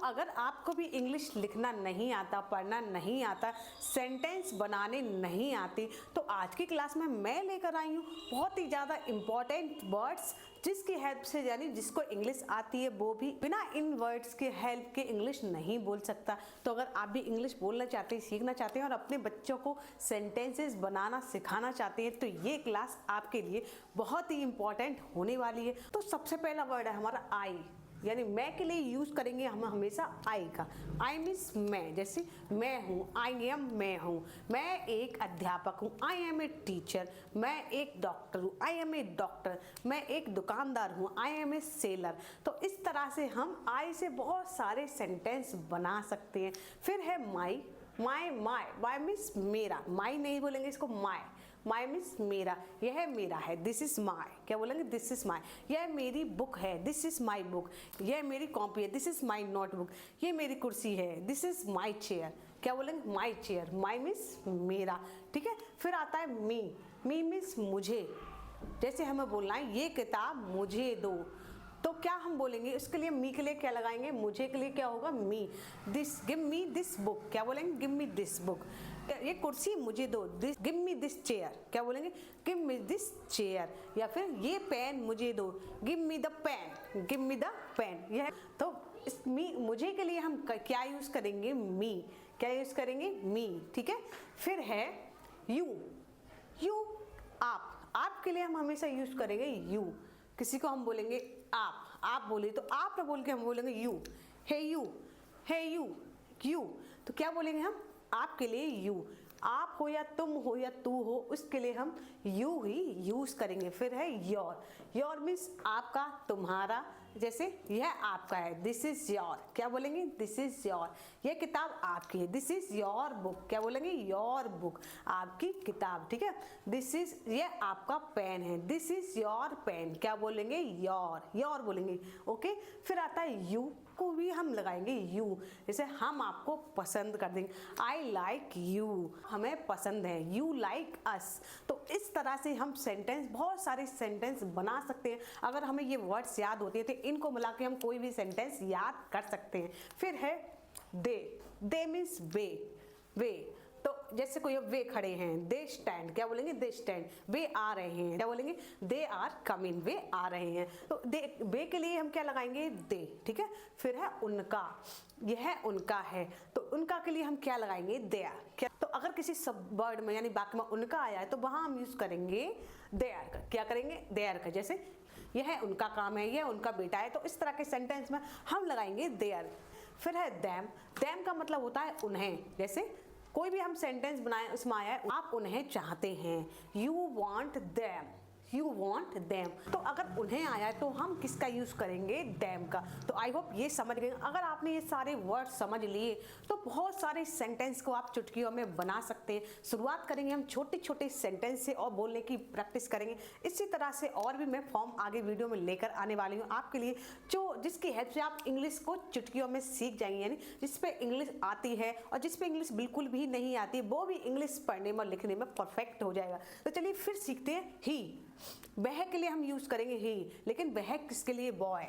अगर आपको भी इंग्लिश लिखना नहीं आता, पढ़ना नहीं आता, सेंटेंस बनाने नहीं आती, तो आज की क्लास में मैं लेकर आई हूँ बहुत ही ज़्यादा इम्पॉर्टेंट वर्ड्स, जिसकी हेल्प से यानी जिसको इंग्लिश आती है वो भी बिना इन वर्ड्स के हेल्प के इंग्लिश नहीं बोल सकता। तो अगर आप भी इंग्लिश बोलना चाहते हैं, सीखना चाहते हैं और अपने बच्चों को सेंटेंसेस बनाना सिखाना चाहते हैं, तो ये क्लास आपके लिए बहुत ही इंपॉर्टेंट होने वाली है। तो सबसे पहला वर्ड है हमारा आई, यानी मैं के लिए यूज करेंगे हम हमेशा आई का। आई मीन्स मैं, जैसे मैं हूँ, आई एम मैं हूँ, मैं एक अध्यापक हूँ, आई एम ए टीचर, मैं एक डॉक्टर हूँ, आई एम ए डॉक्टर, मैं एक दुकानदार हूँ, आई एम ए सेलर। तो इस तरह से हम आई से बहुत सारे सेंटेंस बना सकते हैं। फिर है माई, माई मीन्स मेरा, माई नहीं बोलेंगे इसको, माई मीन्स मेरा, यह मेरा है, दिस इज माई, क्या बोलेंगे, दिस इज माई। यह मेरी बुक है, दिस इज माई बुक। यह मेरी कॉपी है, दिस इज माई नोटबुक। ये मेरी कुर्सी है, दिस इज माई चेयर, क्या बोलेंगे, माई चेयर। माई मीन्स मेरा, ठीक है। फिर आता है मी मीन्स मुझे, जैसे हमें बोलना है ये किताब मुझे दो, तो क्या हम बोलेंगे उसके लिए, मी के लिए क्या लगाएंगे, मुझे के लिए क्या होगा, me. This, give me this book, क्या बोलेंगे, गिव मी दिस बुक। ये कुर्सी मुझे दो, this, give me this chair, क्या बोलेंगे, गिव मी दिस चेयर। या फिर ये पेन मुझे दो, give me the pen, give me the pen. यह तो इस मी, मुझे के लिए हम क्या यूज करेंगे, मी, क्या यूज करेंगे, मी, ठीक है। फिर है यू, आप के लिए हम हमेशा यूज करेंगे यू। किसी को हम बोलेंगे आप बोले तो आप ना बोल के हम बोलेंगे यू, हे यू, तो क्या बोलेंगे हम, आपके लिए यू। आप हो या तुम हो या तू हो, उसके लिए हम यू ही यूज करेंगे। फिर है योर मीन्स आपका, तुम्हारा, जैसे यह आपका है, दिस इज योर, क्या बोलेंगे, दिस इज योर। यह किताब आपकी है, दिस इज योर बुक, क्या बोलेंगे, योर बुक, आपकी किताब, ठीक है। दिस इज, यह आपका पेन है, दिस इज योर पेन, क्या बोलेंगे, योर बोलेंगे, ओके। फिर आता है यू, को भी हम लगाएंगे यू, जैसे हम आपको पसंद कर देंगे, आई लाइक यू, हमें पसंद है, यू लाइक अस। तो इस तरह से हम सेंटेंस, बहुत सारे सेंटेंस बना सकते हैं। अगर हमें ये वर्ड्स याद होते हैं तो इनको मिला के हम कोई भी सेंटेंस याद कर सकते हैं। फिर है दे मीन्स वे, तो जैसे कोई वे खड़े हैं, दे स्टैंड, क्या बोलेंगे, दे स्टैंड। वे आ रहे हैं, क्या बोलेंगे, दे आर कमिंग, वे आ रहे हैं। तो वे के लिए हम क्या लगाएंगे, दे, ठीक है। फिर है उनका, यह उनका है, तो उनका के लिए हम क्या लगाएंगे, देयर, क्या। तो अगर किसी सब वर्ड में यानी वाक्य में उनका आया है तो वहां हम यूज करेंगे देयर का, क्या करेंगे, देयर का। जैसे यह उनका काम है, यह उनका बेटा है, तो इस तरह के सेंटेंस में हम लगाएंगे देयर। फिर है देम का मतलब होता है उन्हें, जैसे कोई भी हम सेंटेंस बनाए उसमें आया है आप उन्हें चाहते हैं, यू वॉन्ट देम, तो अगर उन्हें आया है तो हम किसका यूज करेंगे, देम का। तो आई होप ये समझ गए। अगर आपने ये सारे वर्ड समझ लिए तो बहुत सारे सेंटेंस को आप चुटकियों में बना सकते हैं। शुरुआत करेंगे हम छोटे छोटे सेंटेंस से और बोलने की प्रैक्टिस करेंगे। इसी तरह से और भी मैं फॉर्म आगे वीडियो में लेकर आने वाली हूँ आपके लिए, जो जिसकी हेल्प से आप इंग्लिश को चुटकियों में सीख जाएंगे। यानी जिस पे इंग्लिश आती है और जिस पे इंग्लिश बिल्कुल भी नहीं आती वो भी इंग्लिश पढ़ने में लिखने में परफेक्ट हो जाएगा। तो चलिए फिर सीखते हैं ही। वह के लिए हम यूज करेंगे ही, लेकिन वह किसके लिए, बॉय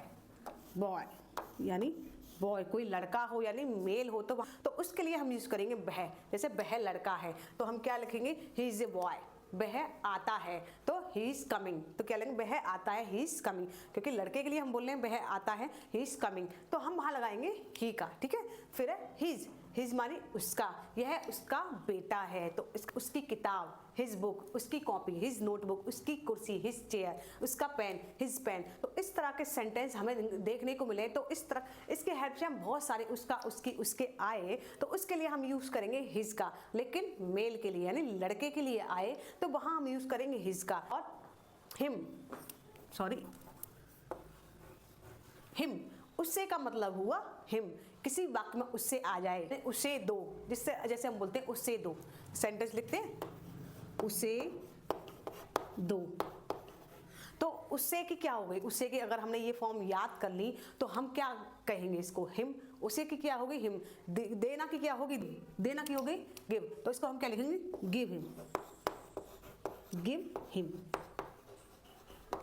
यानी बॉय, कोई लड़का हो यानी मेल हो तो उसके लिए हम यूज करेंगे वह। जैसे वह लड़का है तो हम क्या लिखेंगे, ही इज ए बॉय। वह आता है तो ही इज कमिंग, तो क्या लेंगे, वह आता है, ही इज कमिंग, क्योंकि लड़के के लिए हम बोल रहे हैं वह आता है, ही इज कमिंग, तो हम वहां लगाएंगे ही का, ठीक है। फिर है हिज मानी उसका, यह उसका बेटा है तो उसकी किताब, हिज बुक, उसकी कॉपी, हिज नोटबुक, उसकी कुर्सी, हिज चेयर, उसका पेन, हिज पेन। तो इस तरह के सेंटेंस हमें देखने को मिले। तो इस तरह इसके हेल्प से हम बहुत सारे उसका, उसकी, उसके आए तो उसके लिए हम यूज करेंगे हिज का। लेकिन मेल के लिए यानी लड़के के लिए आए तो वहां हम यूज करेंगे हिज का। और हिम, उससे का मतलब हुआ हिम, किसी वाक्य में उससे आ जाए, उसे दो, जिससे जैसे हम बोलते हैं उससे दो, सेंटेंस लिखते हैं उसे दो, तो उससे की क्या हो गई, उससे की अगर हमने ये फॉर्म याद कर ली तो हम क्या कहेंगे इसको, हिम। उसे की क्या होगी, हिम। देना की क्या होगी, देना की होगी गिव, तो इसको हम क्या लिखेंगे, गिव हिम।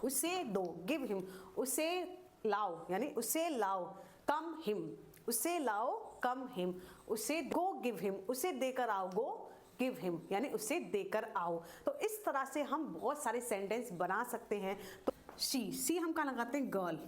उसे दो, गिव हिम। उसे लाओ यानी उसे लाओ, कम हिम, उसे लाओ कम हिम, उसे गो गिव हिम, उसे देकर आओ गो गिव हिम, यानी उसे देकर आओ। तो इस तरह से हम बहुत सारे सेंटेंस बना सकते हैं। तो सी हम कहाँ लगाते हैं, गर्ल,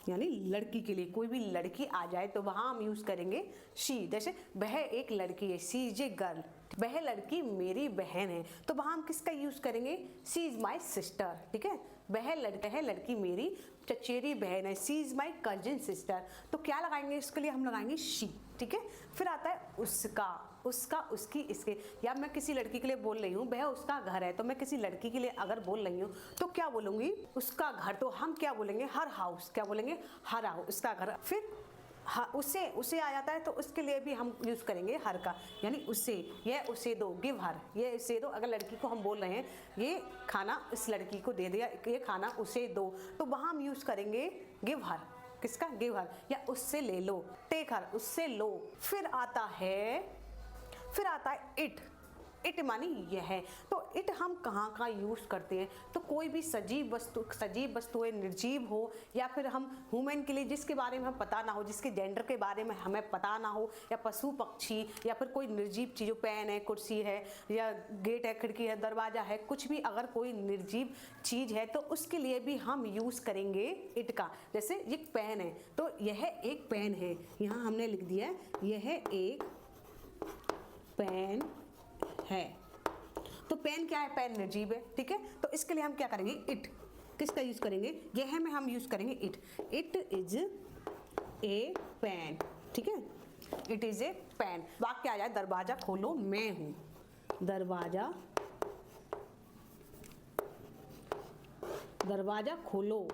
यानी लड़की के लिए, कोई भी लड़की आ जाए तो वहां हम यूज करेंगे शी। जैसे वह एक लड़की है, सी इज ए गर्ल, वह लड़की मेरी बहन है, तो वहां हम किसका यूज करेंगे, सी इज माई सिस्टर। ठीक है, वह लड़की मेरी चचेरी बहन है, सी इज माई कजिन सिस्टर। तो क्या लगाएंगे इसके लिए, हम लगाएंगे शी। ठीक है, फिर आता है उसका, उसका, उसकी, इसके, या मैं किसी लड़की के लिए बोल रही हूँ वह उसका घर है, तो मैं किसी लड़की के लिए अगर बोल रही हूँ तो क्या बोलूंगी, उसका घर। तो हम क्या बोलेंगे, हर हाउस, क्या बोलेंगे, हर हाउस, उसका घर। फिर उसे आ जाता है तो उसके लिए भी हम यूज करेंगे हर का, यानी उसे, यह उसे दो, गिव हर, ये उसे दो। अगर लड़की को हम बोल रहे हैं ये खाना इस लड़की को दे दिया, ये खाना उसे दो, तो वहां हम यूज करेंगे गिव हर, किसका, गिव हर, या उससे ले लो, टेक हर, उससे लो। फिर आता है इट मानी यह है। तो इट हम कहाँ कहाँ यूज करते हैं, तो कोई भी सजीव वस्तुएं निर्जीव हो, या फिर हम ह्यूमन के लिए जिसके बारे में हमें पता ना हो, जिसके जेंडर के बारे में हमें पता ना हो, या पशु पक्षी, या फिर कोई निर्जीव चीज़, पेन है, कुर्सी है, या गेट है, खिड़की है, दरवाजा है, कुछ भी अगर कोई निर्जीव चीज़ है तो उसके लिए भी हम यूज करेंगे इट का। जैसे ये पेन है, तो यह एक पेन है, यहाँ हमने लिख दिया यह एक पेन है। तो पेन क्या है, पेन निर्जीव है। ठीक है, तो इसके लिए हम क्या करेंगे, इट, किसका यूज करेंगे, यह में हम यूज करेंगे it. It is a pen. ठीक है, इट इज ए पेन। वाक्य आ जाए, दरवाजा खोलो मैं हूं, दरवाजा खोलो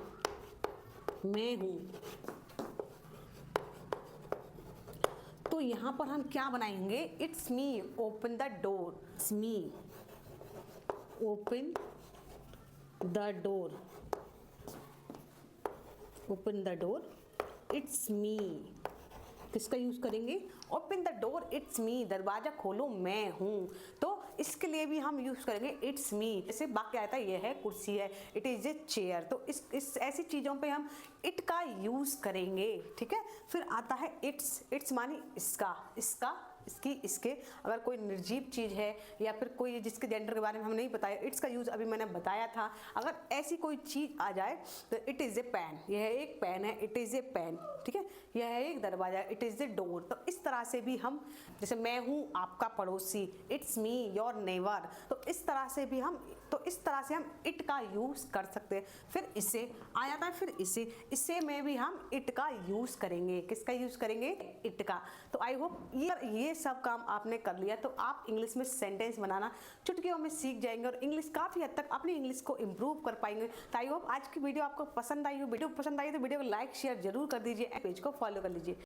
मैं हूं। तो यहां पर हम क्या बनाएंगे, it's me, open the door, it's me, open the door, open the door, it's me, किसका यूज करेंगे, open the door it's me, दरवाजा खोलो मैं हूं। तो इसके लिए भी हम यूज करेंगे इट्स मी। जैसे वाक्य आता है, यह है कुर्सी है, इट इज ए चेयर। तो इस ऐसी चीजों पे हम इट का यूज करेंगे। ठीक है, फिर आता है इट्स मानी इसका, इसकी, इसके। अगर कोई निर्जीव चीज है या फिर कोई जिसके जेंडर के बारे में हम नहीं बताया, इट्स का यूज अभी मैंने बताया था। अगर ऐसी कोई चीज आ जाए तो इट इज ए पेन, यह एक पेन है, इट इज ए पेन। ठीक है, यह एक दरवाजा, इट इज ए डोर। तो इस तरह से भी हम, जैसे मैं हूं आपका पड़ोसी, इट्स मी योर नेबर। तो इस तरह से भी हम इट का यूज कर सकते हैं। फिर इसे आ जाता है, फिर इसे में भी हम इट का यूज करेंगे। किसका यूज करेंगे, इट का। तो आई होप ये सब काम आपने कर लिया, तो आप इंग्लिश में सेंटेंस बनाना चुटकियों में सीख जाएंगे और इंग्लिश काफी हद तक अपनी इंग्लिश को इंप्रूव कर पाएंगे। तो आई होप आज की वीडियो आपको पसंद आई हो। वीडियो पसंद आई तो वीडियो को लाइक शेयर जरूर कर दीजिए, पेज को फॉलो कर लीजिए।